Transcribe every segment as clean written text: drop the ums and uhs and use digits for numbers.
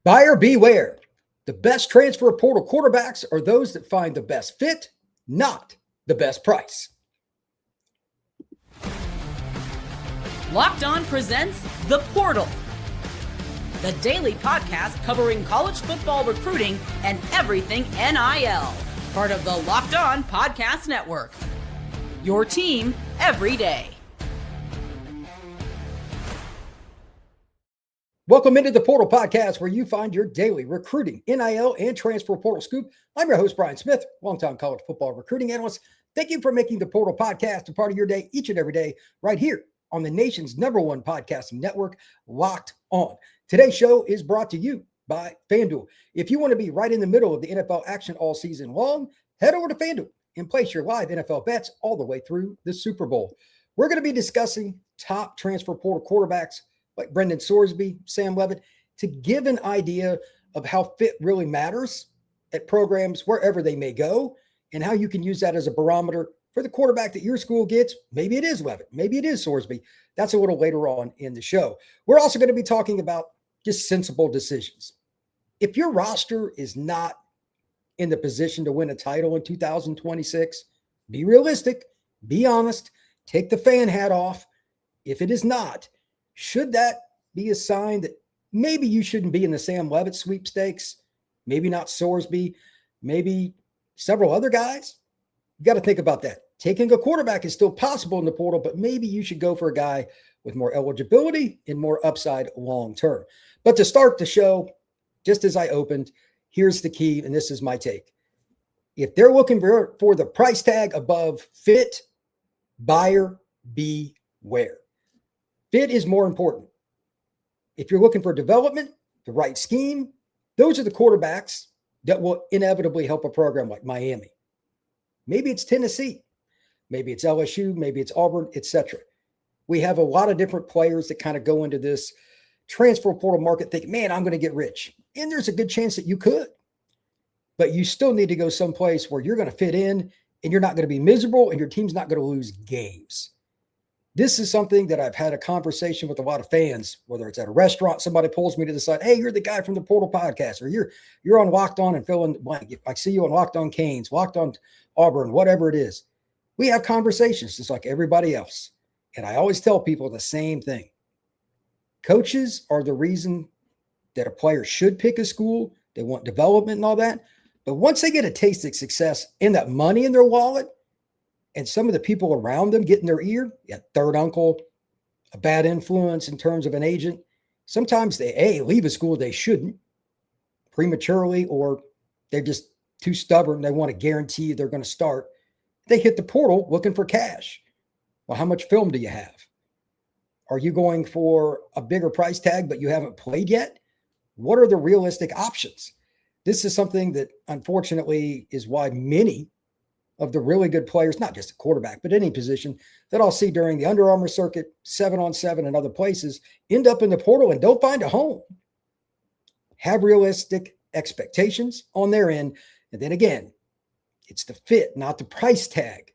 Buyer beware. The best transfer portal quarterbacks are those that find the best fit, not the best price. Locked On presents The Portal, the daily podcast covering college football recruiting and everything NIL. Part of the Locked On Podcast Network. Your team every day. Welcome into the Portal Podcast, where you find your daily recruiting, NIL, and transfer portal scoop. I'm your host, Brian Smith, longtime college football recruiting analyst. Thank you for making the Portal Podcast a part of your day each and every day right here on the nation's #1 podcasting network, Locked On. Today's show is brought to you by FanDuel. If you want to be right in the middle of the NFL action all season long, head over to FanDuel and place your live NFL bets all the way through the Super Bowl. We're going to be discussing top transfer portal quarterbacks like Brendan Sorsby, Sam Levitt, to give an idea of how fit really matters at programs wherever they may go, and how you can use that as a barometer for the quarterback that your school gets. Maybe it is Levitt, maybe it is Sorsby. That's a little later on in the show. We're also going to be talking about just sensible decisions. If your roster is not in the position to win a title in 2026, be realistic, be honest, take the fan hat off. If it is not, should that be a sign that maybe you shouldn't be in the Sam Levitt sweepstakes? Maybe not Sorsby, maybe several other guys? You got to think about that. Taking a quarterback is still possible in the portal, but maybe you should go for a guy with more eligibility and more upside long term. But to start the show, just as I opened, here's the key, and this is my take. If they're looking for the price tag above fit, buyer beware. Fit is more important. If you're looking for development, the right scheme, those are the quarterbacks that will inevitably help a program like Miami. Maybe it's Tennessee. Maybe it's LSU. Maybe it's Auburn, etc. We have a lot of different players that kind of go into this transfer portal market thinking, man, I'm going to get rich. And there's a good chance that you could. But you still need to go someplace where you're going to fit in and you're not going to be miserable and your team's not going to lose games. This is something that I've had a conversation with a lot of fans, whether it's at a restaurant, somebody pulls me to the side, hey, you're the guy from the Portal Podcast, or you're on Locked On and fill in the blank. I see you on Locked On Canes, Locked On Auburn, whatever it is. We have conversations just like everybody else. And I always tell people the same thing. Coaches are the reason that a player should pick a school. They want development and all that. But once they get a taste of success and that money in their wallet, and some of the people around them get in their ear, third uncle, a bad influence in terms of an agent. Sometimes they, leave a school they shouldn't prematurely, or they're just too stubborn. They want to guarantee they're going to start. They hit the portal looking for cash. Well, how much film do you have? Are you going for a bigger price tag, but you haven't played yet? What are the realistic options? This is something that, unfortunately, is why many of the really good players, not just a quarterback, but any position that I'll see during the Under Armour circuit, 7-on-7 and other places, end up in the portal and don't find a home. Have realistic expectations on their end. And then again, it's the fit, not the price tag,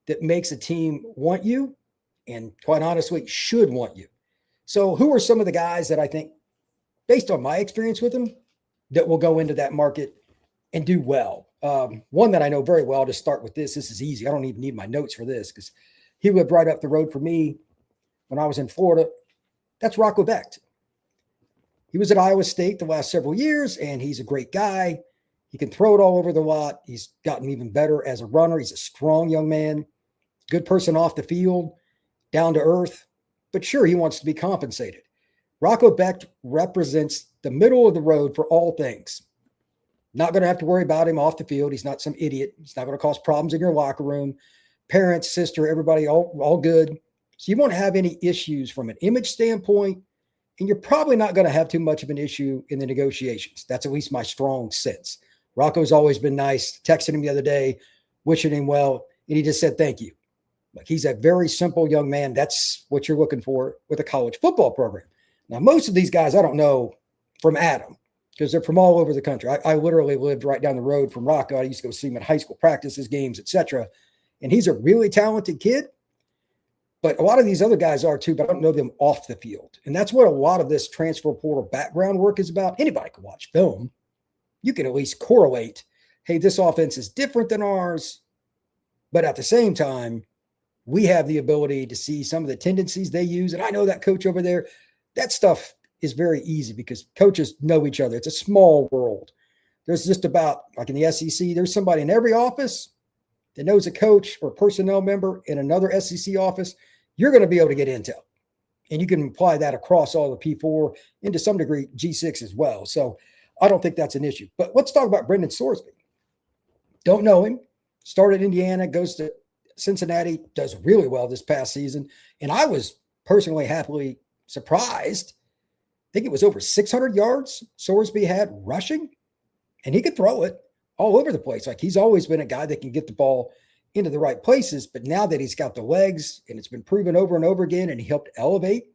that makes a team want you and, quite honestly, should want you. So who are some of the guys that I think, based on my experience with them, that will go into that market and do well? One that I know very well, to start with this is easy. I don't even need my notes for this because he lived right up the road from me when I was in Florida. That's Rocco Becht. He was at Iowa State the last several years, and he's a great guy. He can throw it all over the lot. He's gotten even better as a runner. He's a strong young man, good person off the field, down to earth. But sure, he wants to be compensated. Rocco Becht represents the middle of the road for all things. Not going to have to worry about him off the field. He's not some idiot. He's not going to cause problems in your locker room. Parents, sister, everybody, all good. So you won't have any issues from an image standpoint, and you're probably not going to have too much of an issue in the negotiations. That's at least my strong sense. Rocco's always been nice. Texted him the other day, wishing him well, and he just said thank you. Like, he's a very simple young man. That's what you're looking for with a college football program. Now, most of these guys I don't know from Adam, because they're from all over the country. I literally lived right down the road from Rocco. I used to go see him at high school practices, games, etc. And he's a really talented kid. But a lot of these other guys are too, but I don't know them off the field. And that's what a lot of this transfer portal background work is about. Anybody can watch film. You can at least correlate, hey, this offense is different than ours. But at the same time, we have the ability to see some of the tendencies they use. And I know that coach over there, that stuff is very easy because coaches know each other. It's a small world. There's just about, like in the SEC, there's somebody in every office that knows a coach or personnel member in another SEC office. You're going to be able to get intel. And you can apply that across all the P4 and to some degree G6 as well. So I don't think that's an issue. But let's talk about Brendan Sorsby. Don't know him. Started Indiana, goes to Cincinnati, does really well this past season. And I was personally happily surprised. I think it was over 600 yards Sorsby had rushing. And he could throw it all over the place. Like he's always been a guy that can get the ball into the right places, but now that he's got the legs and it's been proven over and over again, and he helped elevate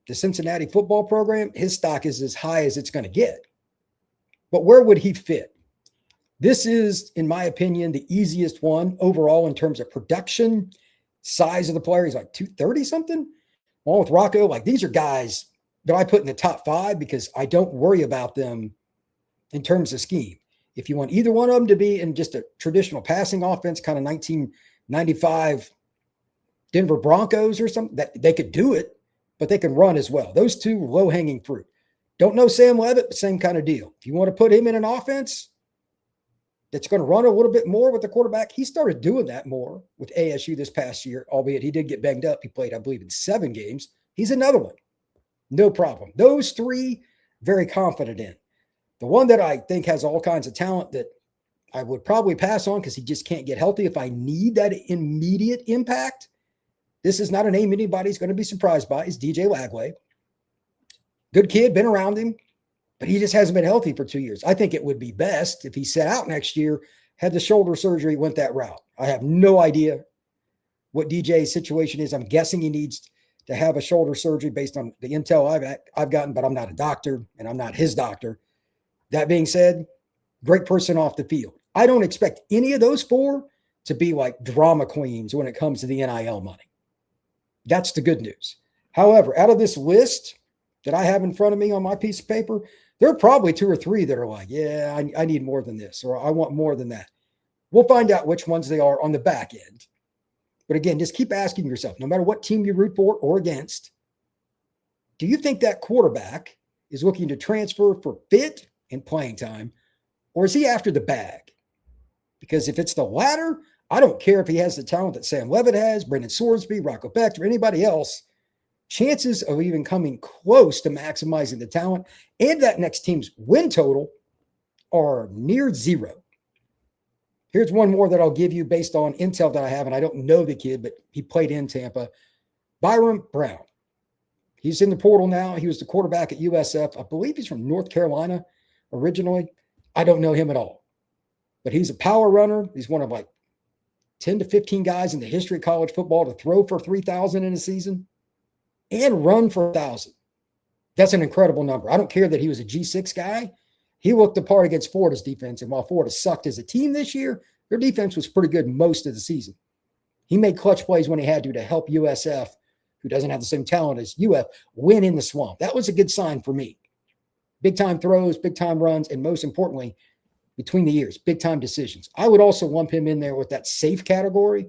the Cincinnati football program, his stock is as high as it's going to get. But where would he fit? This is, in my opinion, the easiest one overall in terms of production, size of the player. He's like 230 something. Along with Rocco, like these are guys that I put in the top 5 because I don't worry about them in terms of scheme. If you want either one of them to be in just a traditional passing offense, kind of 1995 Denver Broncos or something, that they could do it, but they can run as well. Those two low-hanging fruit. Don't know Sam Levitt, but same kind of deal. If you want to put him in an offense that's going to run a little bit more with the quarterback, he started doing that more with ASU this past year, albeit he did get banged up. He played, I believe, in 7 games. He's another one. No problem. Those 3, very confident in. The one that I think has all kinds of talent that I would probably pass on because he just can't get healthy if I need that immediate impact. This is not a name anybody's going to be surprised by, is DJ Lagway. Good kid, been around him, but he just hasn't been healthy for 2 years. I think it would be best if he sat out next year, had the shoulder surgery, went that route. I have no idea what DJ's situation is. I'm guessing he needs to have a shoulder surgery based on the intel I've gotten, but I'm not a doctor and I'm not his doctor. That being said, great person off the field. I don't expect any of those 4 to be like drama queens when it comes to the NIL money. That's the good news. However, out of this list that I have in front of me on my piece of paper, there are probably 2 or 3 that are like, yeah, I need more than this, or I want more than that. We'll find out which ones they are on the back end. But again, just keep asking yourself, no matter what team you root for or against, do you think that quarterback is looking to transfer for fit and playing time, or is he after the bag? Because if it's the latter, I don't care if he has the talent that Sam Levitt has, Brendan Sorsby, Rocco Becht, or anybody else. Chances of even coming close to maximizing the talent and that next team's win total are near 0. Here's one more that I'll give you based on intel that I have, and I don't know the kid, but he played in Tampa. Byron Brown. He's in the portal now. He was the quarterback at USF. I believe he's from North Carolina originally. I don't know him at all, but he's a power runner. He's one of like 10 to 15 guys in the history of college football to throw for 3,000 in a season and run for 1,000. That's an incredible number. I don't care that he was a G6 guy. He looked the part against Florida's defense, and while Florida sucked as a team this year, their defense was pretty good most of the season. He made clutch plays when he had to help USF, who doesn't have the same talent as UF, win in the swamp. That was a good sign for me. Big-time throws, big-time runs, and most importantly, between the years, big-time decisions. I would also lump him in there with that safe category.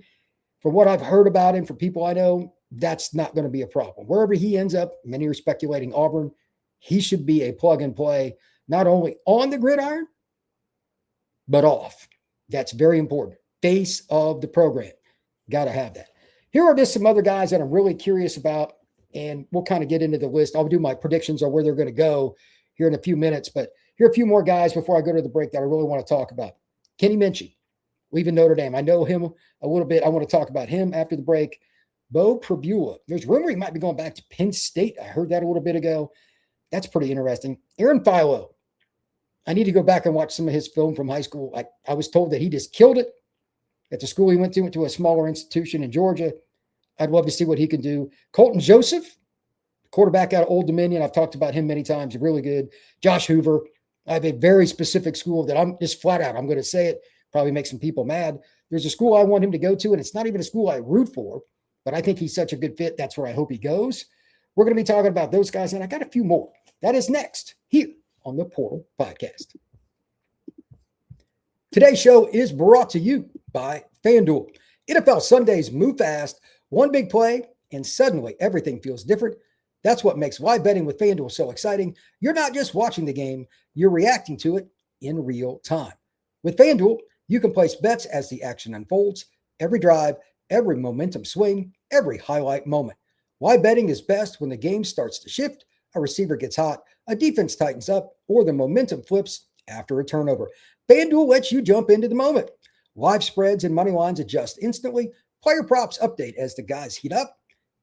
From what I've heard about him, from people I know, that's not going to be a problem. Wherever he ends up, many are speculating Auburn, he should be a plug-and-play, not only on the gridiron, but off. That's very important. Face of the program. Got to have that. Here are just some other guys that I'm really curious about, and we'll kind of get into the list. I'll do my predictions on where they're going to go here in a few minutes, but here are a few more guys before I go to the break that I really want to talk about. Kenny Minchey, leaving Notre Dame. I know him a little bit. I want to talk about him after the break. Bo Pribula. There's rumor he might be going back to Penn State. I heard that a little bit ago. That's pretty interesting. Aaron Philo. I need to go back and watch some of his film from high school. I was told that he just killed it at the school he went to a smaller institution in Georgia. I'd love to see what he can do. Colton Joseph, quarterback out of Old Dominion. I've talked about him many times. Really good. Josh Hoover. I have a very specific school that I'm just flat out, I'm going to say it, probably make some people mad. There's a school I want him to go to, and it's not even a school I root for. but I think he's such a good fit. That's where I hope he goes. We're going to be talking about those guys, and I got a few more. That is next here on the Portal Podcast. Today's show is brought to you by FanDuel. NFL Sundays move fast, one big play, and suddenly everything feels different. That's what makes live betting with FanDuel so exciting. You're not just watching the game, you're reacting to it in real time. With FanDuel, you can place bets as the action unfolds, every drive, every momentum swing, every highlight moment. Live betting is best when the game starts to shift, a receiver gets hot, a defense tightens up, or the momentum flips after a turnover. FanDuel lets you jump into the moment. Live spreads and money lines adjust instantly. Player props update as the guys heat up.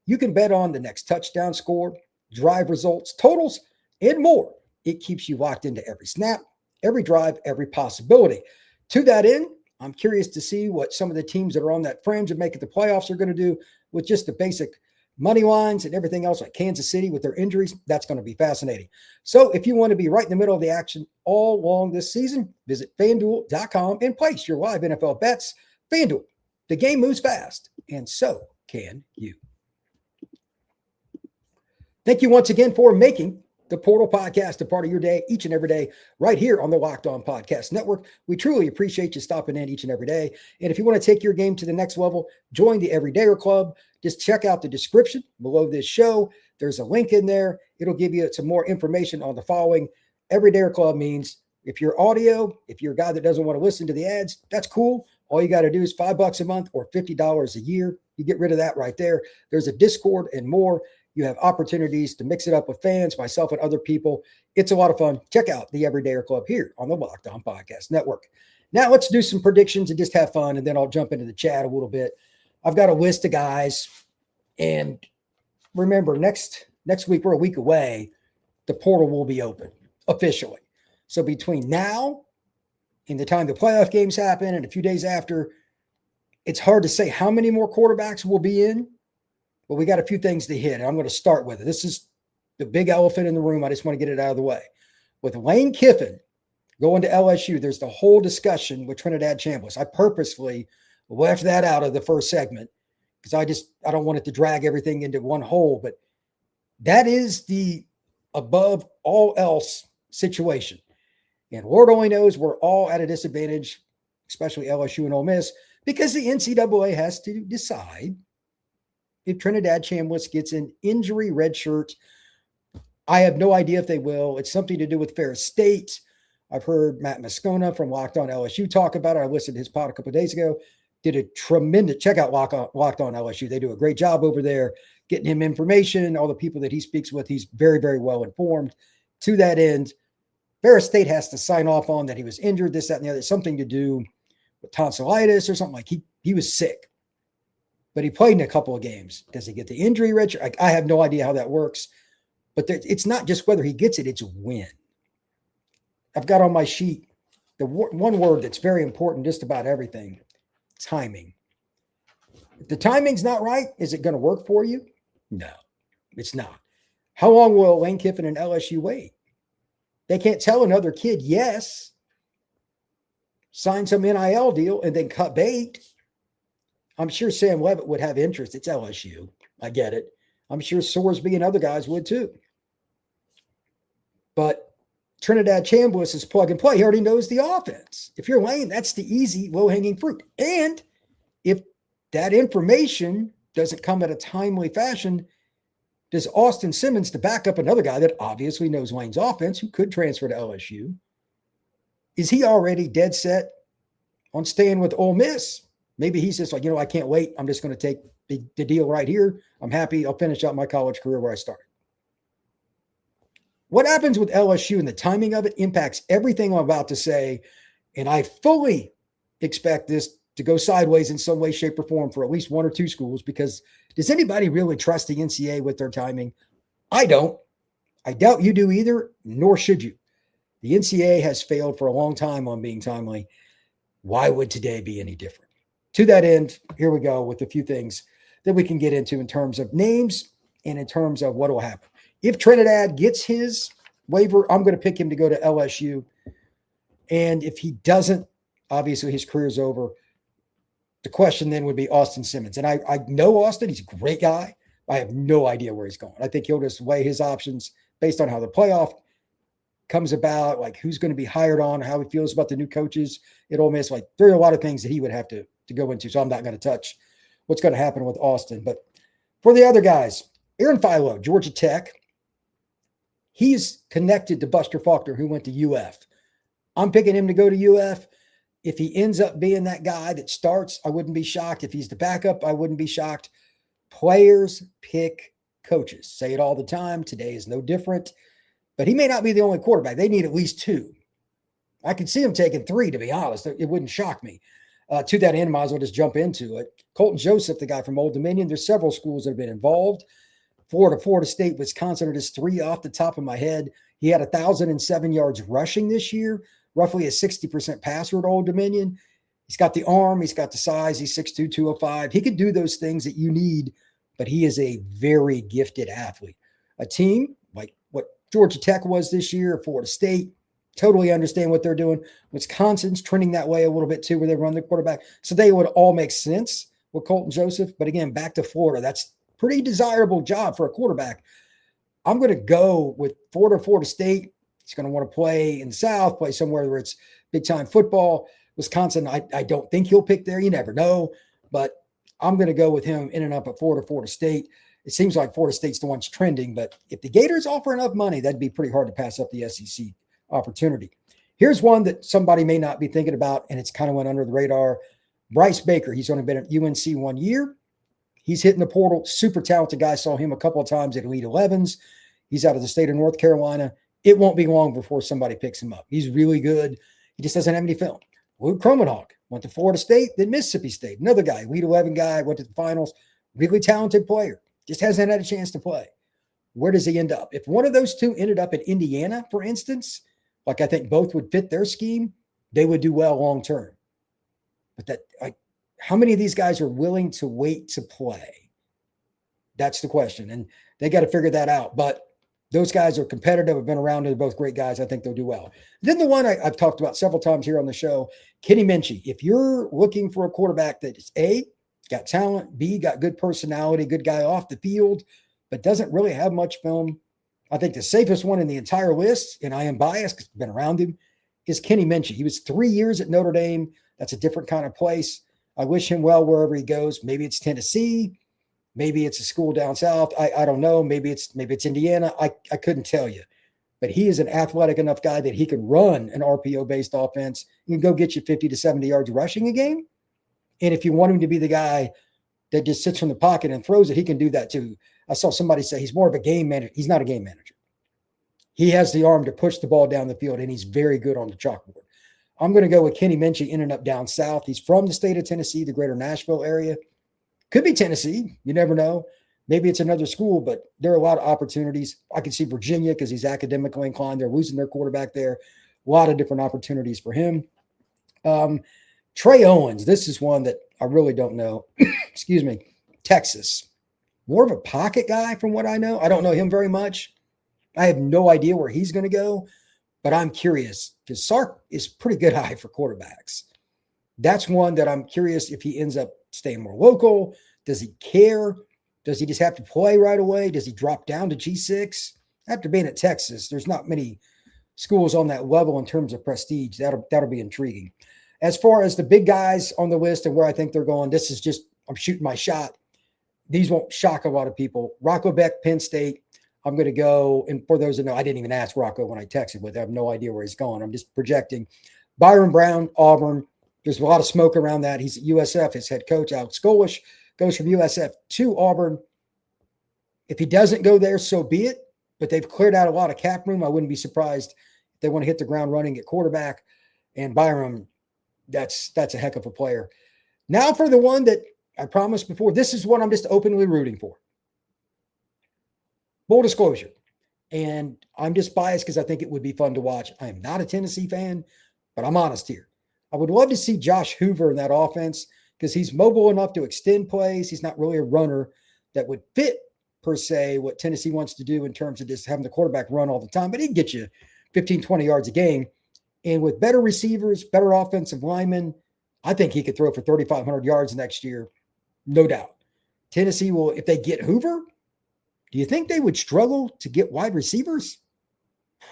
You can bet on the next touchdown score, drive results, totals, and more. It keeps you locked into every snap, every drive, every possibility. To that end, I'm curious to see what some of the teams that are on that fringe of making the playoffs are going to do with just the basic money lines and everything else, like Kansas City with their injuries. That's going to be fascinating. So if you want to be right in the middle of the action all along this season, visit FanDuel.com and place your live NFL bets. FanDuel, the game moves fast, and so can you. Thank you once again for making the Portal Podcast a part of your day each and every day right here on the Locked On Podcast Network. We truly appreciate you stopping in each and every day. And if you want to take your game to the next level, join the Everydayer Club. Just check out the description below this show. There's a link in there. It'll give you some more information on the following. Everydayer Club means if you're audio, if you're a guy that doesn't want to listen to the ads, that's cool. All you got to do is $5 a month or $50 a year. You get rid of that right there. There's a Discord and more. You have opportunities to mix it up with fans, myself, and other people. It's a lot of fun. Check out the Everydayer Club here on the Locked On Podcast Network. Now let's do some predictions and just have fun, and then I'll jump into the chat a little bit. I've got a list of guys, and remember, next week, we're a week away, the portal will be open officially. So between now and the time the playoff games happen and a few days after, it's hard to say how many more quarterbacks will be in. But we got a few things to hit, and I'm going to start with it. This is the big elephant in the room. I just want to get it out of the way. With Lane Kiffin going to LSU, there's the whole discussion with Trinidad Chambliss. I purposefully left that out of the first segment because I don't want it to drag everything into one hole. But that is the above all else situation. And Lord only knows we're all at a disadvantage, especially LSU and Ole Miss, because the NCAA has to decide if Trinidad Chambliss gets an injury red shirt. I have no idea if they will. It's something to do with Ferris State. I've heard Matt Moscona from Locked On LSU talk about it. I listened to his pod a couple of days ago. Did a tremendous, check out Locked On LSU. They do a great job over there getting him information. All the people that he speaks with, he's very, very well informed. To that end, Ferris State has to sign off on that he was injured, this, that, and the other. Something to do with tonsillitis or something, like he was sick. But he played in a couple of games. Does he get the injury red shirt? I have no idea how that works. But it's not just whether he gets it, it's when. I've got on my sheet the one word that's very important just about everything: timing. If the timing's not right, is it going to work for you? No, it's not. How long will Lane Kiffin and LSU wait? They can't tell another kid yes, sign some NIL deal, and then cut bait. I'm sure Sam Levitt would have interest. It's LSU. I get it. I'm sure Sorsby and other guys would too. But Trinidad Chambliss is plug and play. He already knows the offense. If you're Lane, that's the easy, low-hanging fruit. And if that information doesn't come at a timely fashion, does Austin Simmons, to back up another guy that obviously knows Lane's offense, who could transfer to LSU, is he already dead set on staying with Ole Miss? Maybe he's just like, I can't wait. I'm just going to take the deal right here. I'm happy. I'll finish out my college career where I started. What happens with LSU and the timing of it impacts everything I'm about to say. And I fully expect this to go sideways in some way, shape, or form for at least one or two schools, because does anybody really trust the NCAA with their timing? I don't. I doubt you do either, nor should you. The NCAA has failed for a long time on being timely. Why would today be any different? To that end, here we go with a few things that we can get into in terms of names and in terms of what will happen. If Trinidad gets his waiver, I'm going to pick him to go to LSU. And if he doesn't, obviously his career is over. The question then would be Austin Simmons. And I know Austin. He's a great guy. I have no idea where he's going. I think he'll just weigh his options based on how the playoff comes about, like who's going to be hired on, how he feels about the new coaches at Ole Miss. Like there are a lot of things that he would have to go into. So I'm not going to touch what's going to happen with Austin. But for the other guys, Aaron Philo, Georgia Tech, he's connected to Buster Faulkner, who went to UF. I'm picking him to go to UF. If he ends up being that guy that starts, I wouldn't be shocked. If he's the backup, I wouldn't be shocked. Players pick coaches. Say it all the time. Today is no different. But he may not be the only quarterback. They need at least two. I could see him taking three, to be honest. It wouldn't shock me. To that end, might as well just jump into it. Colton Joseph, the guy from Old Dominion, there's several schools that have been involved. Florida State, Wisconsin are just three off the top of my head. He had 1,007 yards rushing this year, roughly a 60% passer at Old Dominion. He's got the arm. He's got the size. He's 6'2", 205. He could do those things that you need, but he is a very gifted athlete. A team like what Georgia Tech was this year, Florida State, totally understand what they're doing. Wisconsin's trending that way a little bit too, where they run the quarterback. So they would all make sense with Colton Joseph. But again, back to Florida, that's a pretty desirable job for a quarterback. I'm going to go with Florida State. He's going to want to play in the South, play somewhere where it's big-time football. Wisconsin, I don't think he'll pick there. You never know. But I'm going to go with him in and up at Florida State. It seems like Florida State's the one's trending. But if the Gators offer enough money, that'd be pretty hard to pass up the SEC opportunity. Here's one that somebody may not be thinking about, and it's kind of went under the radar. Bryce Baker. He's only been at UNC 1 year. He's hitting the portal. Super talented guy. Saw him a couple of times at Elite 11s. He's out of the state of North Carolina. It won't be long before somebody picks him up. He's really good. He just doesn't have any film. Luke Kromenhoek went to Florida State, then Mississippi State. Another guy, Elite 11 guy, went to the finals. Really talented player. Just hasn't had a chance to play. Where does he end up? If one of those two ended up at Indiana, for instance, like I think both would fit their scheme, they would do well long term. But how many of these guys are willing to wait to play? That's the question. And they got to figure that out. But those guys are competitive, have been around, they're both great guys. I think they'll do well. Then the one I've talked about several times here on the show, Kenny Minchey. If you're looking for a quarterback that is A, got talent, B, got good personality, good guy off the field, but doesn't really have much film, I think the safest one in the entire list, and I am biased because I've been around him, is Kenny Minchey. He was 3 years at Notre Dame. That's a different kind of place. I wish him well wherever he goes. Maybe it's Tennessee. Maybe it's a school down south. I don't know. Maybe it's Indiana. I couldn't tell you. But he is an athletic enough guy that he can run an RPO-based offense. He can go get you 50 to 70 yards rushing a game. And if you want him to be the guy that just sits from the pocket and throws it, he can do that too. I saw somebody say he's more of a game manager. He's not a game manager. He has the arm to push the ball down the field, and he's very good on the chalkboard. I'm going to go with Kenny Minchey in and up down south. He's from the state of Tennessee, the greater Nashville area. Could be Tennessee. You never know. Maybe it's another school, but there are a lot of opportunities. I can see Virginia because he's academically inclined. They're losing their quarterback there. A lot of different opportunities for him. Trey Owens, this is one that I really don't know. Excuse me. Texas. More of a pocket guy from what I know. I don't know him very much. I have no idea where he's going to go, but I'm curious because Sark is pretty good eye for quarterbacks. That's one that I'm curious if he ends up staying more local. Does he care? Does he just have to play right away? Does he drop down to G6? After being at Texas, there's not many schools on that level in terms of prestige. That'll be intriguing. As far as the big guys on the list and where I think they're going, this is just, I'm shooting my shot. These won't shock a lot of people. Rocco Becht, Penn State. I'm going to go, and for those that know, I didn't even ask Rocco when I texted with him. I have no idea where he's going. I'm just projecting. Byron Brown, Auburn. There's a lot of smoke around that. He's at USF. His head coach, Alex Golish, goes from USF to Auburn. If he doesn't go there, so be it. But they've cleared out a lot of cap room. I wouldn't be surprised if they want to hit the ground running at quarterback. And Byron, that's a heck of a player. Now for the one that I promised before, this is one I'm just openly rooting for. Full disclosure. And I'm just biased because I think it would be fun to watch. I am not a Tennessee fan, but I'm honest here. I would love to see Josh Hoover in that offense because he's mobile enough to extend plays. He's not really a runner that would fit, per se, what Tennessee wants to do in terms of just having the quarterback run all the time. But he'd get you 15, 20 yards a game. And with better receivers, better offensive linemen, I think he could throw for 3,500 yards next year, no doubt. Tennessee will, if they get Hoover, do you think they would struggle to get wide receivers?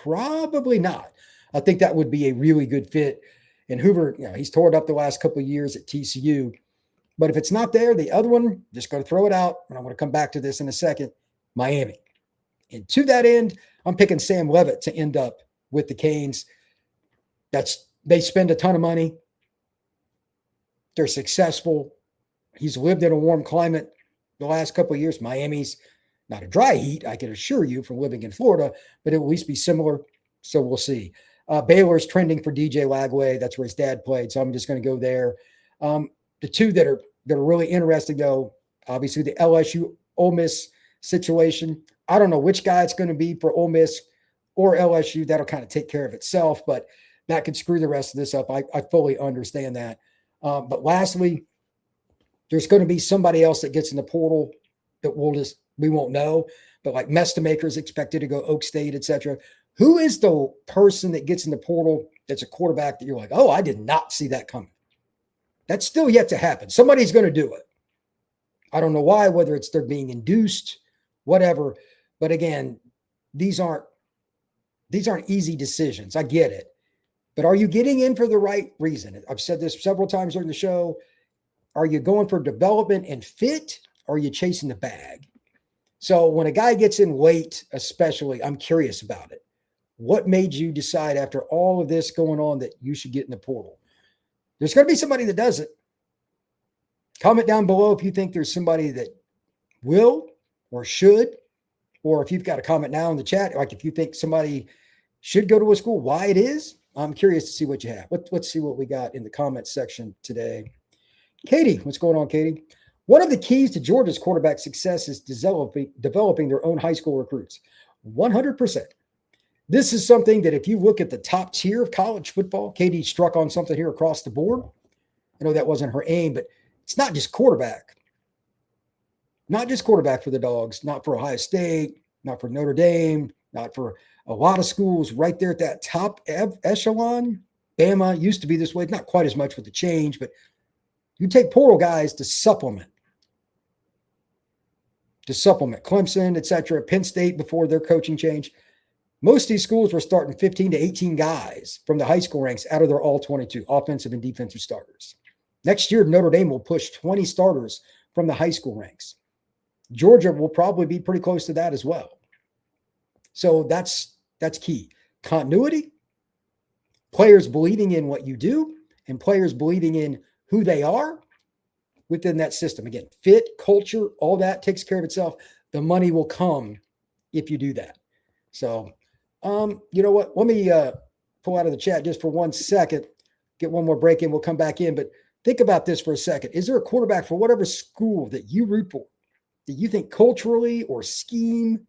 Probably not. I think that would be a really good fit. And Hoover, he's tore it up the last couple of years at TCU. But if it's not there, the other one, just going to throw it out, and I'm going to come back to this in a second, Miami. And to that end, I'm picking Sam Levitt to end up with the Canes. They spend a ton of money. They're successful. He's lived in a warm climate the last couple of years. Miami's not a dry heat, I can assure you, from living in Florida, but it will at least be similar. So we'll see. Baylor's trending for DJ Lagway. That's where his dad played. So I'm just going to go there. The two that are really interesting, though, obviously the LSU Ole Miss situation. I don't know which guy it's going to be for Ole Miss or LSU. That'll kind of take care of itself, but that could screw the rest of this up. I fully understand that. But lastly, there's going to be somebody else that gets in the portal that we won't know, but like Mestamaker's expected to go Oak State, etc. Who is the person that gets in the portal that's a quarterback that you're like, oh, I did not see that coming? That's still yet to happen. Somebody's going to do it. I don't know why, whether it's they're being induced, whatever. But again, these aren't easy decisions. I get it. But are you getting in for the right reason? I've said this several times during the show. Are you going for development and fit, or are you chasing the bag? So when a guy gets in late, especially, I'm curious about it. What made you decide after all of this going on that you should get in the portal? There's going to be somebody that does it. Comment down below if you think there's somebody that will or should, or if you've got a comment now in the chat, like if you think somebody should go to a school, why it is. I'm curious to see what you have. Let's see what we got in the comments section today. Katie, what's going on, Katie? One of the keys to Georgia's quarterback success is developing their own high school recruits. 100%. This is something that if you look at the top tier of college football, Katie struck on something here across the board. I know that wasn't her aim, but it's not just quarterback. Not just quarterback for the Dogs, not for Ohio State, not for Notre Dame, not for a lot of schools right there at that top echelon. Bama used to be this way, not quite as much with the change, but you take portal guys to supplement. Clemson, etc., Penn State before their coaching change. Most of these schools were starting 15 to 18 guys from the high school ranks out of their all-22 offensive and defensive starters. Next year, Notre Dame will push 20 starters from the high school ranks. Georgia will probably be pretty close to that as well. So that's key. Continuity, players believing in what you do, and players believing in who they are within that system. Again, fit, culture, all that takes care of itself. The money will come if you do that. So, you know what? Let me pull out of the chat just for 1 second, get one more break in. We'll come back in. But think about this for a second. Is there a quarterback for whatever school that you root for that you think culturally or scheme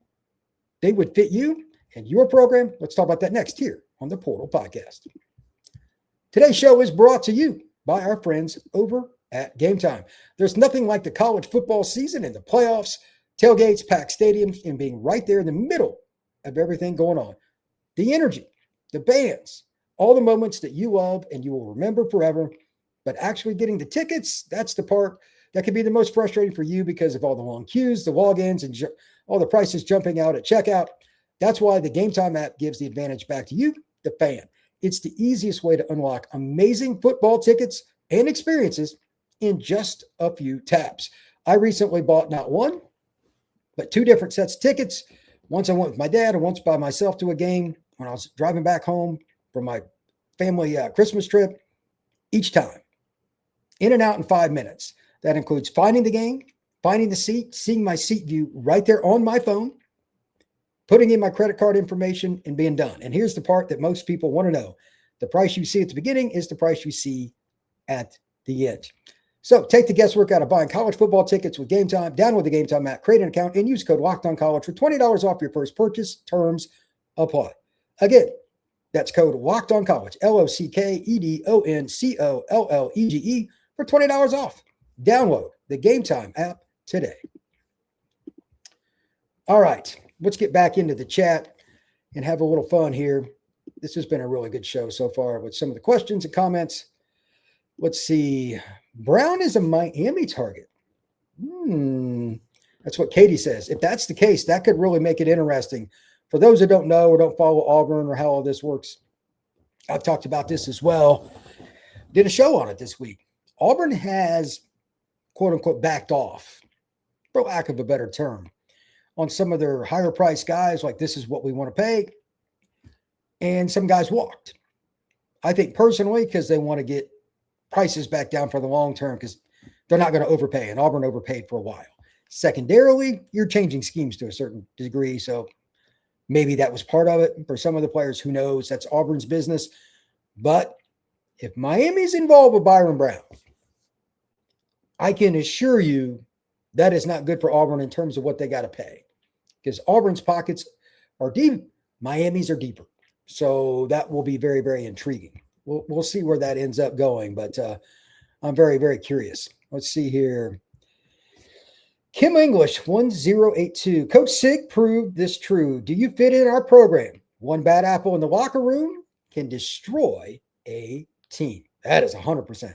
they would fit you and your program? Let's talk about that next here on the Portal Podcast. Today's show is brought to you by our friends over at Game Time. There's nothing like the college football season and the playoffs, tailgates, packed stadiums, and being right there in the middle of everything going on. The energy, the bands, all the moments that you love and you will remember forever. But actually getting the tickets, that's the part that can be the most frustrating for you because of all the long queues, the logins, and all the prices jumping out at checkout. That's why the Game Time app gives the advantage back to you, the fan. It's the easiest way to unlock amazing football tickets and experiences in just a few taps. I recently bought not one, but 2 different sets of tickets. Once I went with my dad and once by myself to a game when I was driving back home from my family Christmas trip. Each time, in and out in 5 minutes. That includes finding the game, finding the seat, seeing my seat view right there on my phone, putting in my credit card information, and being done. And here's the part that most people want to know. The price you see at the beginning is the price you see at the end. So take the guesswork out of buying college football tickets with Game Time. Download the Game Time app, create an account, and use code LOCKEDONCollege for $20 off your first purchase. Terms apply. Again, that's code LOCKEDONCollege, LOCKEDONCOLLEGE for $20 off. Download the Game Time app today. All right, let's get back into the chat and have a little fun here. This has been a really good show so far with some of the questions and comments. Let's see. Brown is a Miami target. That's what Katie says. If that's the case, that could really make it interesting. For those that don't know or don't follow Auburn or how all this works, I've talked about this as well. Did a show on it this week. Auburn has, quote unquote, backed off, for lack of a better term, on some of their higher priced guys, like this is what we want to pay. And some guys walked. I think personally, because they want to get prices back down for the long term, because they're not going to overpay, and Auburn overpaid for a while. Secondarily, you're changing schemes to a certain degree, so maybe that was part of it. For some of the players, who knows? That's Auburn's business. But if Miami's involved with Byron Brown, I can assure you that is not good for Auburn in terms of what they got to pay, because Auburn's pockets are deep, Miami's are deeper. So that will be very, very intriguing. We'll see where that ends up going, but I'm very, very curious. Let's see here. Kim English 1082. Coach Sig proved this true. Do you fit in our program? One bad apple in the locker room can destroy a team. That is 100%.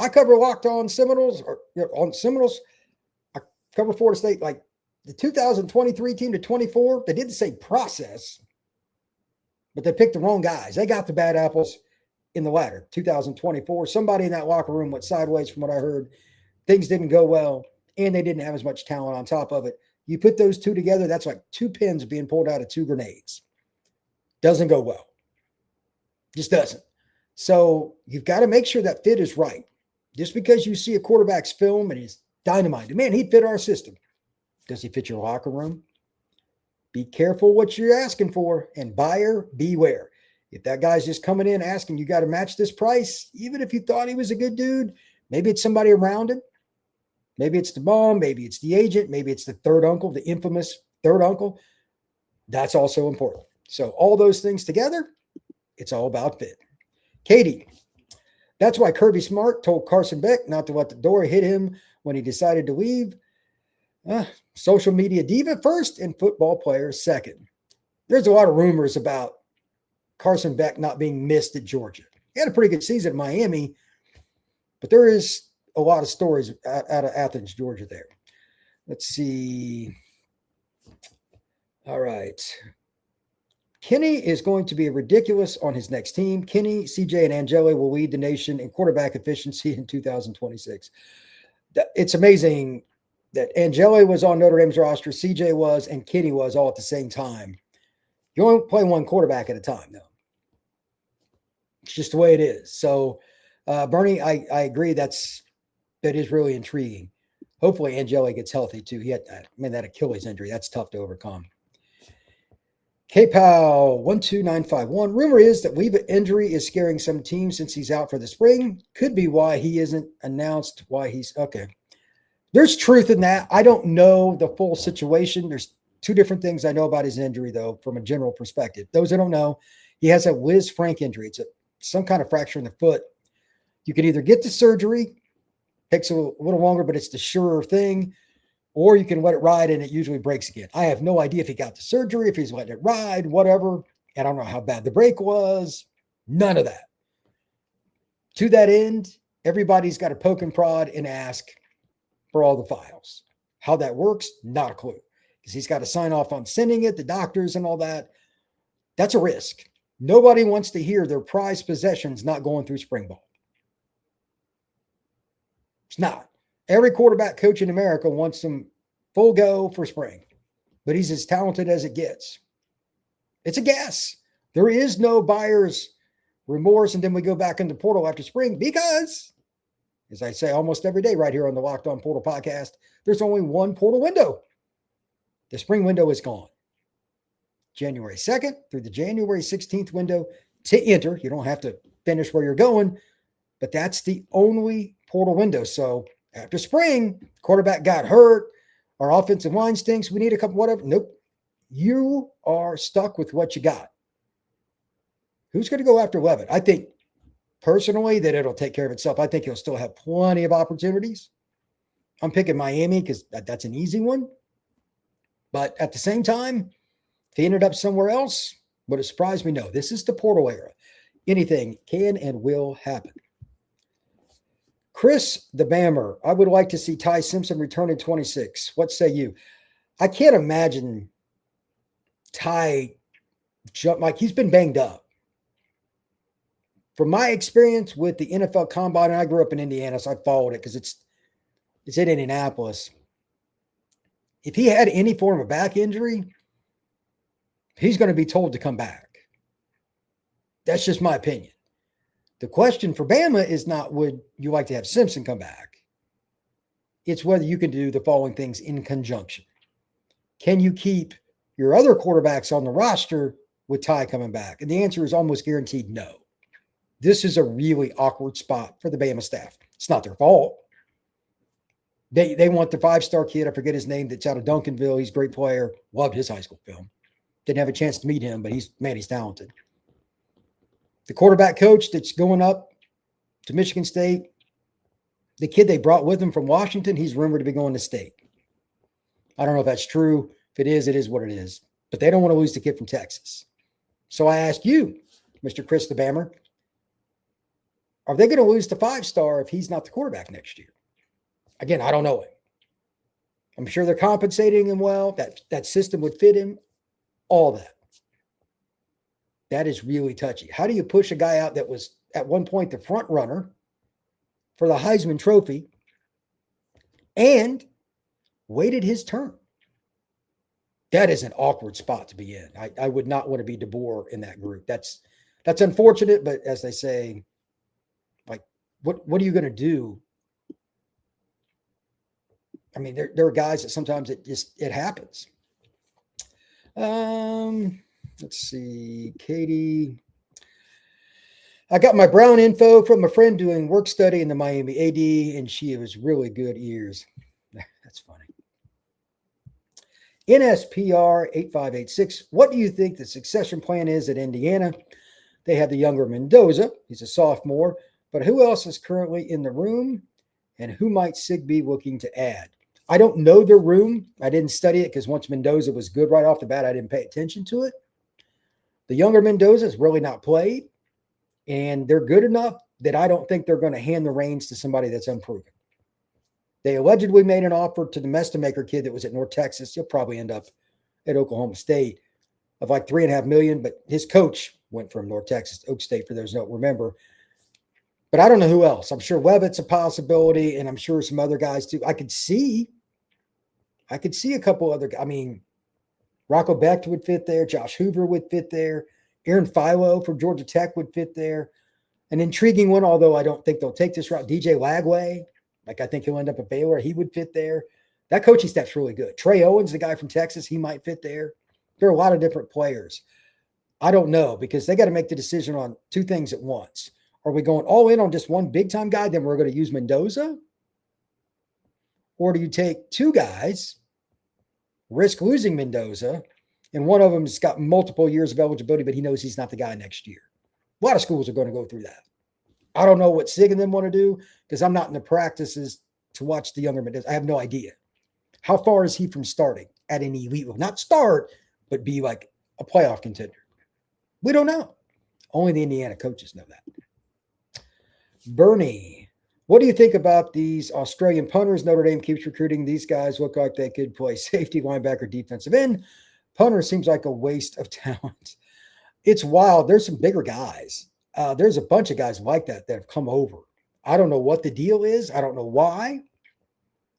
I cover Locked On Seminoles, or on Seminoles. I cover Florida State, like the 2023 team to 24. They did the same process, but they picked the wrong guys. They got the bad apples in the ladder. 2024, somebody in that locker room went sideways from what I heard. Things didn't go well, and they didn't have as much talent on top of it. You put those two together, that's like two pins being pulled out of two grenades. Doesn't go well. Just doesn't. So you've got to make sure that fit is right. Just because you see a quarterback's film and he's dynamite, man, he'd fit our system. Does he fit your locker room? Be careful what you're asking for, and buyer beware. If that guy's just coming in asking, you got to match this price, even if you thought he was a good dude, maybe it's somebody around him. Maybe it's the mom, maybe it's the agent, maybe it's the third uncle, the infamous third uncle. That's also important. So all those things together, it's all about fit. Katie, that's why Kirby Smart told Carson Beck not to let the door hit him when he decided to leave. Social media diva first and football player second. There's a lot of rumors about Carson Beck not being missed at Georgia. He had a pretty good season at Miami, but there is a lot of stories out of Athens, Georgia there. Let's see. All right. Kenny is going to be ridiculous on his next team. Kenny, CJ, and Angeli will lead the nation in quarterback efficiency in 2026. It's amazing that Angeli was on Notre Dame's roster, CJ was, and Kenny was all at the same time. You only play one quarterback at a time, though. It's just the way it is. So, Bernie, I agree. That is really intriguing. Hopefully, Angeli gets healthy, too. He had that Achilles injury. That's tough to overcome. KPOW 12951. Rumor is that Levitt injury is scaring some teams since he's out for the spring. Could be why he isn't announced why he's okay. There's truth in that. I don't know the full situation. There's two different things I know about his injury, though, from a general perspective. Those that don't know, he has a Liz Frank injury. It's some kind of fracture in the foot. You can either get the surgery, takes a little longer, but it's the surer thing, or you can let it ride and it usually breaks again. I have no idea if he got the surgery, if he's letting it ride, whatever. I don't know how bad the break was. None of that. To that end, everybody's got to poke and prod and ask for all the files. How that works, not a clue. Because he's got to sign off on sending it, the doctors and all that. That's a risk. Nobody wants to hear their prized possessions not going through spring ball. It's not. Every quarterback coach in America wants them full go for spring, but he's as talented as it gets. It's a guess. There is no buyer's remorse, and then we go back in the portal after spring because, as I say almost every day right here on the Locked On Portal podcast, there's only one portal window. The spring window is gone. January 2nd through the January 16th window to enter. You don't have to finish where you're going, but that's the only portal window. So after spring, quarterback got hurt, our offensive line stinks, we need a couple, whatever. Nope. You are stuck with what you got. Who's going to go after Levitt? I think personally that it'll take care of itself. I think he'll still have plenty of opportunities. I'm picking Miami because that's an easy one. But at the same time, if he ended up somewhere else, would it surprise me? No, this is the portal era. Anything can and will happen. Chris the Bammer, I would like to see Ty Simpson return in 26. What say you? I can't imagine Ty jump like he's been banged up. From my experience with the NFL Combine, and I grew up in Indiana, so I followed it because it's in Indianapolis. If he had any form of back injury, he's going to be told to come back. That's just my opinion. The question for Bama is not would you like to have Simpson come back? It's whether you can do the following things in conjunction. Can you keep your other quarterbacks on the roster with Ty coming back? And the answer is almost guaranteed no. This is a really awkward spot for the Bama staff. It's not their fault. They want the 5-star kid, I forget his name, that's out of Duncanville. He's a great player. Loved his high school film. Didn't have a chance to meet him, but he's talented. The quarterback coach that's going up to Michigan State, the kid they brought with him from Washington, he's rumored to be going to State. I don't know if that's true. If it is what it is. But they don't want to lose the kid from Texas. So I ask you, Mr. Chris the Bammer, are they going to lose the 5-star if he's not the quarterback next year? Again, I don't know him. I'm sure they're compensating him well. That system would fit him. All that. That is really touchy. How do you push a guy out that was at one point the front runner for the Heisman Trophy and waited his turn? That is an awkward spot to be in. I would not want to be DeBoer in that group. That's unfortunate, but as they say, like, what are you going to do? I mean, there are guys that sometimes it happens. Let's see, Katie. I got my Brown info from a friend doing work study in the Miami AD, and she was really good ears. That's funny. NSPR 8586. What do you think the succession plan is at Indiana? They have the younger Mendoza. He's a sophomore. But who else is currently in the room? And who might Sig be looking to add? I don't know their room. I didn't study it because once Mendoza was good right off the bat, I didn't pay attention to it. The younger Mendoza has really not played. And they're good enough that I don't think they're going to hand the reins to somebody that's unproven. They allegedly made an offer to the Mestamaker kid that was at North Texas. He'll probably end up at Oklahoma State of like $3.5 million, but his coach went from North Texas to Oak State, for those who don't remember. But I don't know who else. I'm sure Levitt's a possibility, and I'm sure some other guys too. I could see a couple other. I mean, Rocco Becht would fit there. Josh Hoover would fit there. Aaron Philo from Georgia Tech would fit there. An intriguing one, although I don't think they'll take this route. DJ Lagway, like I think he'll end up at Baylor. He would fit there. That coaching staff's really good. Trey Owens, the guy from Texas, he might fit there. There are a lot of different players. I don't know because they got to make the decision on two things at once. Are we going all in on just one big-time guy, then we're going to use Mendoza? Or do you take two guys, risk losing Mendoza, and one of them has got multiple years of eligibility, but he knows he's not the guy next year? A lot of schools are going to go through that. I don't know what Sig and them want to do because I'm not in the practices to watch the younger Mendoza. I have no idea. How far is he from starting at an elite level? Not start, but be like a playoff contender. We don't know. Only the Indiana coaches know that. Bernie, what do you think about these Australian punters? Notre Dame keeps recruiting. These guys look like they could play safety, linebacker, defensive end. Punter seems like a waste of talent. It's wild. There's some bigger guys. There's a bunch of guys like that have come over. I don't know what the deal is. I don't know why,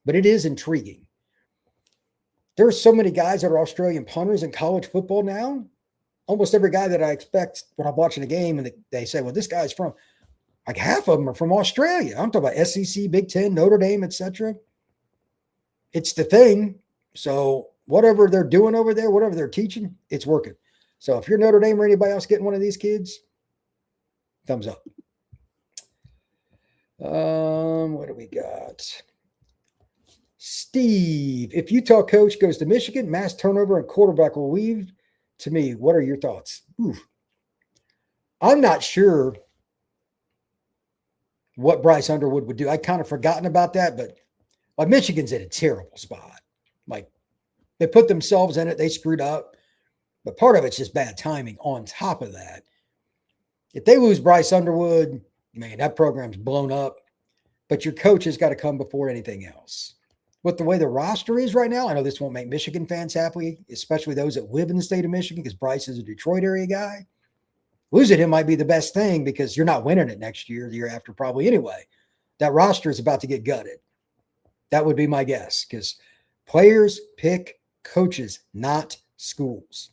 but it is intriguing. There's so many guys that are Australian punters in college football now. Almost every guy that I expect when I'm watching a game and they say, well, this guy's from, like half of them are from Australia. I'm talking about SEC, Big Ten, Notre Dame, etc. It's the thing. So whatever they're doing over there, whatever they're teaching, it's working. So if you're Notre Dame or anybody else getting one of these kids, thumbs up. What do we got? Steve, if Utah coach goes to Michigan, mass turnover and quarterback will leave. To me, what are your thoughts? I'm not sure what Bryce Underwood would do. I kind of forgotten about that, but like Michigan's in a terrible spot. Like they put themselves in it, they screwed up, but part of it's just bad timing on top of that. If they lose Bryce Underwood, man, that program's blown up. but your coach has got to come before anything else. With the way the roster is right now, I know this won't make Michigan fans happy, especially those that live in the state of Michigan, because Bryce is a Detroit area guy. Losing him might be the best thing because you're not winning it next year, the year after probably anyway. That roster is about to get gutted. That would be my guess, because players pick coaches, not schools.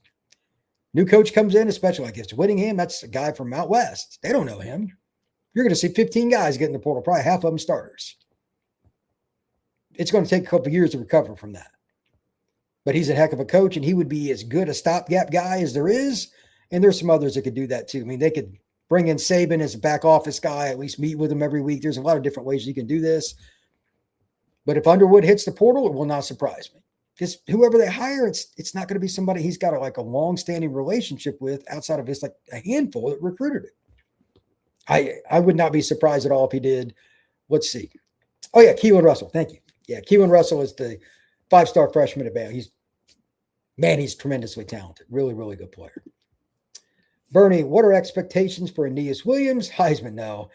New coach comes in, especially like it's Whittingham. That's a guy from out west. They don't know him. You're going to see 15 guys get in the portal, probably half of them starters. It's going to take a couple of years to recover from that. But he's a heck of a coach, and he would be as good a stopgap guy as there is. And there's some others that could do that too. I mean, they could bring in Saban as a back office guy, at least meet with him every week. There's a lot of different ways you can do this. But if Underwood hits the portal, it will not surprise me. Because whoever they hire, it's not going to be somebody he's got a long-standing relationship with outside of just like a handful that recruited it. I would not be surprised at all if he did. Let's see. Oh, yeah, Keelan Russell. Thank you. Yeah, Keelan Russell is the 5-star freshman at Bama. He's tremendously talented. Really, really good player. Bernie, what are expectations for Aeneas Williams? Heisman, no.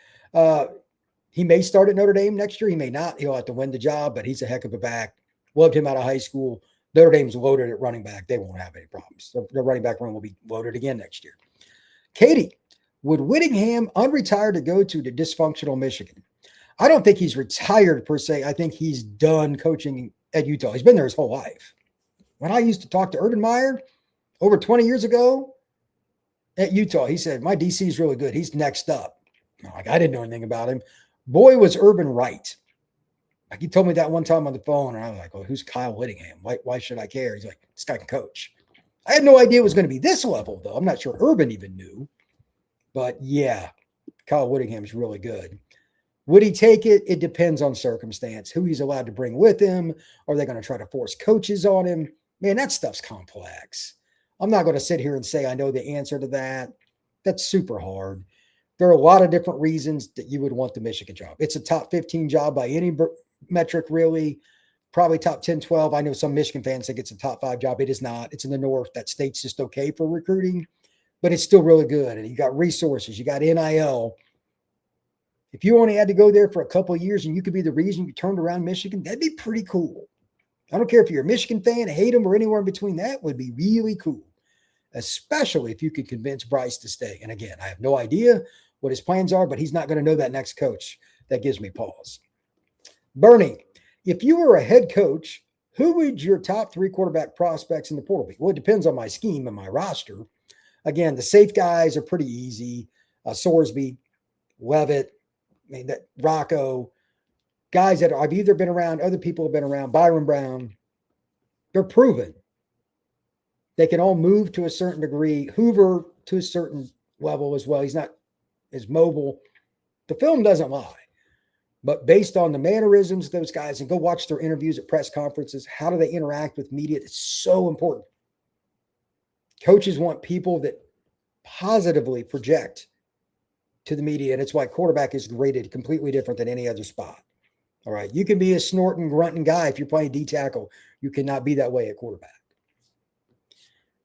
He may start at Notre Dame next year. He may not. He'll have to win the job, but he's a heck of a back. Loved him out of high school. Notre Dame's loaded at running back. They won't have any problems. Their running back room will be loaded again next year. Katie, would Whittingham unretire to go to the dysfunctional Michigan? I don't think he's retired per se. I think he's done coaching at Utah. He's been there his whole life. When I used to talk to Urban Meyer over 20 years ago at Utah, he said, my DC is really good. He's next up. I didn't know anything about him. Boy, was Urban right. Like he told me that one time on the phone, and I was like, well, who's Kyle Whittingham? Why should I care? He's like, this guy can coach. I had no idea it was going to be this level, though. I'm not sure Urban even knew. But yeah, Kyle Whittingham's really good. Would he take it? It depends on circumstance, who he's allowed to bring with him. Are they going to try to force coaches on him? Man, that stuff's complex. I'm not going to sit here and say I know the answer to that. That's super hard. There are a lot of different reasons that you would want the Michigan job. It's a top 15 job by any metric, really. Probably top 10, 12. I know some Michigan fans think it's a top 5 job. It is not. It's in the North. That state's just okay for recruiting, but it's still really good. And you got resources. You got NIL. If you only had to go there for a couple of years and you could be the reason you turned around Michigan, that'd be pretty cool. I don't care if you're a Michigan fan, hate them, or anywhere in between. That would be really cool, especially if you could convince Bryce to stay. And again, I have no idea what his plans are, but he's not going to know that next coach. That gives me pause. Bernie, if you were a head coach, who would your top 3 quarterback prospects in the portal be? Well, it depends on my scheme and my roster. Again, the safe guys are pretty easy. Sorsby, Levitt, that Rocco, guys that I've either been around, other people have been around, Byron Brown. They're proven. They can all move to a certain degree. Hoover to a certain level as well. He's not as mobile. The film doesn't lie. But based on the mannerisms of those guys, and go watch their interviews at press conferences, how do they interact with media? It's so important. Coaches want people that positively project to the media, and it's why quarterback is graded completely different than any other spot. All right. You can be a snorting, grunting guy if you're playing D tackle. You cannot be that way at quarterback.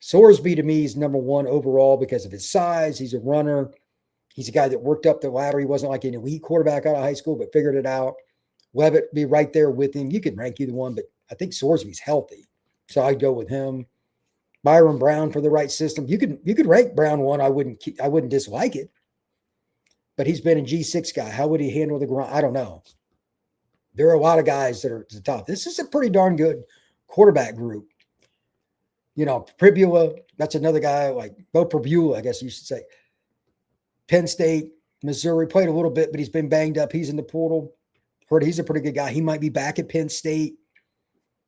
Sorsby to me is number 1 overall because of his size. He's a runner. He's a guy that worked up the ladder. He wasn't like an elite quarterback out of high school, but figured it out. Levitt be right there with him. You can rank either one, but I think Sorsby's healthy. So I'd go with him. Byron Brown for the right system. You could rank Brown 1. I wouldn't dislike it. But he's been a G6 guy. How would he handle the ground? I don't know. There are a lot of guys that are at the top. This is a pretty darn good quarterback group. Pribula, that's another guy like Bo Pribula, I guess you should say. Penn State, Missouri, played a little bit, but he's been banged up. He's in the portal. Heard he's a pretty good guy. He might be back at Penn State.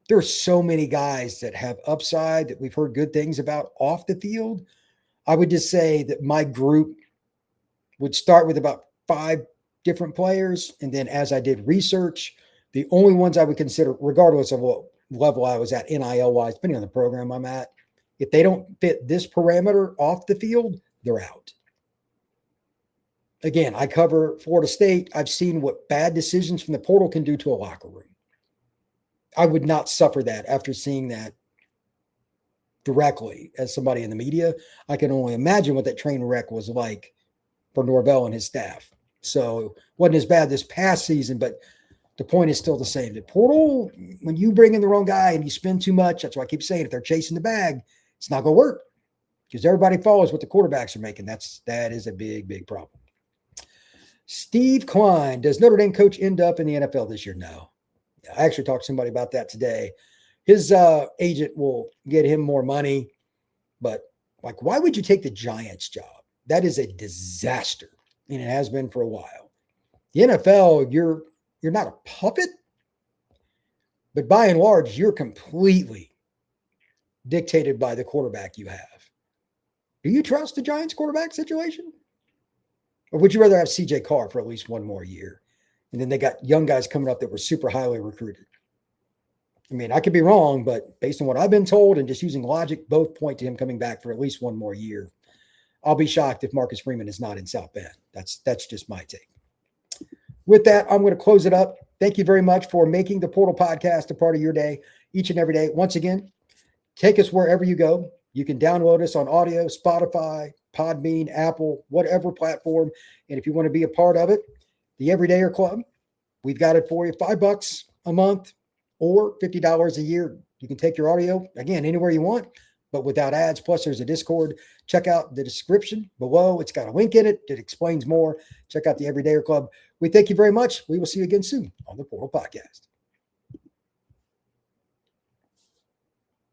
There are so many guys that have upside that we've heard good things about off the field. I would just say that my group would start with about 5 different players. And then as I did research, the only ones I would consider, regardless of what level I was at NIL-wise, depending on the program I'm at, if they don't fit this parameter off the field, they're out. Again, I cover Florida State. I've seen what bad decisions from the portal can do to a locker room. I would not suffer that after seeing that directly as somebody in the media. I can only imagine what that train wreck was like for Norvell and his staff. So it wasn't as bad this past season, but the point is still the same. The portal, when you bring in the wrong guy and you spend too much, that's why I keep saying if they're chasing the bag, it's not going to work because everybody follows what the quarterbacks are making. That is a big, big problem. Steve Klein, does Notre Dame coach end up in the NFL this year? No. I actually talked to somebody about that today. His agent will get him more money, but like, why would you take the Giants job? That is a disaster, and it has been for a while. The NFL, you're not a puppet, but by and large, you're completely dictated by the quarterback you have. Do you trust the Giants quarterback situation? Or would you rather have CJ Carr for at least one more year? And then they got young guys coming up that were super highly recruited. I mean, I could be wrong, but based on what I've been told and just using logic, both point to him coming back for at least one more year. I'll be shocked if Marcus Freeman is not in South Bend. That's just my take. With that, I'm going to close it up. Thank you very much for making the Portal Podcast a part of your day each and every day. Once again, take us wherever you go. You can download us on audio, Spotify, Podbean, Apple, whatever platform. And if you want to be a part of it, the Everydayer Club, we've got it for you. $5 a month or $50 a year. You can take your audio, again, anywhere you want, but without ads. Plus, there's a Discord. Check out the description below. It's got a link in it that explains more. Check out the Everydayer Club. We thank you very much. We will see you again soon on the Portal Podcast.